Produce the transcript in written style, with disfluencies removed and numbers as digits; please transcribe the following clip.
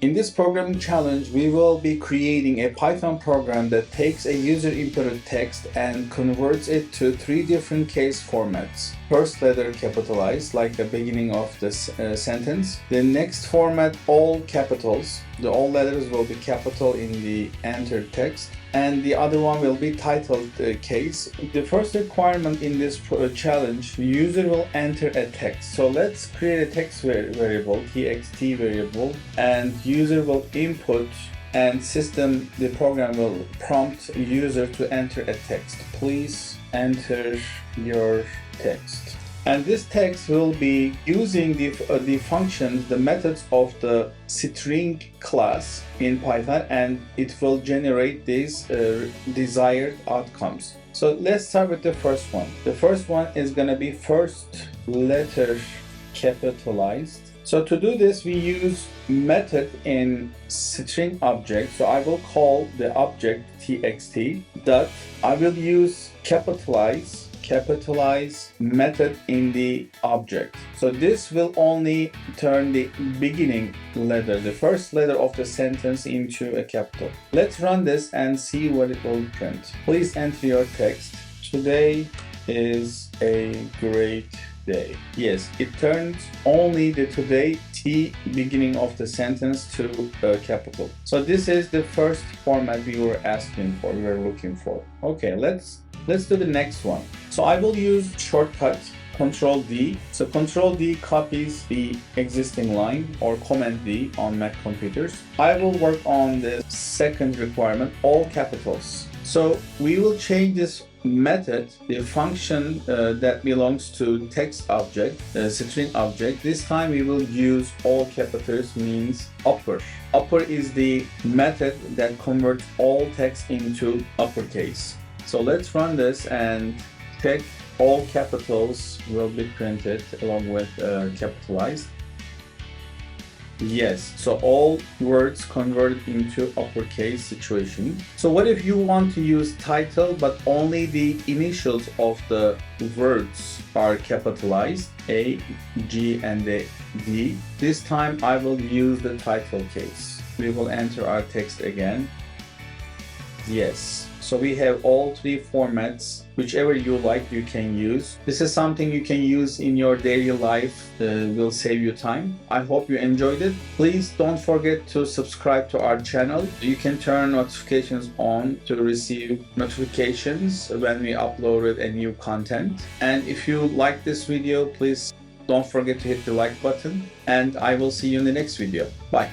In this programming challenge, we will be creating a Python program that takes a user inputted text and converts it to 3 different case formats. First letter capitalized, like the beginning of the sentence. The next format, all capitals. All letters will be capital in the entered text. And the other one will be titled case. The first requirement in this challenge, user will enter a text. So let's create a text variable, txt variable, and user will input, and the program will prompt user to enter a text. Please enter your text. And this text will be using the functions, the methods of the string class in Python, and it will generate these desired outcomes. So let's start with the first one. The first one is going to be first letter capitalized. So to do this, we use method in string object. So I will call the object txt dot. I will use capitalize method in the object. So this will only turn the beginning letter, the first letter of the sentence, into a capital. Let's run this and see what it will print. Please enter your text. Today is a great day. Yes, it turns only the today beginning of the sentence to capital. So this is the first format we were looking for. Okay, let's do the next one. So I will use shortcut Control D. So Control D copies the existing line, or Command D on Mac computers. I will work on the second requirement, all capitals. So we will change this method, the function that belongs to text object, string object. This time we will use all capitals, means upper. Upper is the method that converts all text into uppercase. So let's run this and check all capitals will be printed along with capitalized. Yes, so all words converted into uppercase situation. So what if you want to use title but only the initials of the words are capitalized, A, G, and the D? This time I will use the title case. We will enter our text again. Yes, so we have all 3 formats. Whichever you like, you can use. This is something you can use in your daily life. Will save you time. I hope you enjoyed it. Please don't forget to subscribe to our channel. You can turn notifications on to receive notifications when we upload a new content. And if you like this video, please don't forget to hit the like button. And I will see you in the next video. Bye.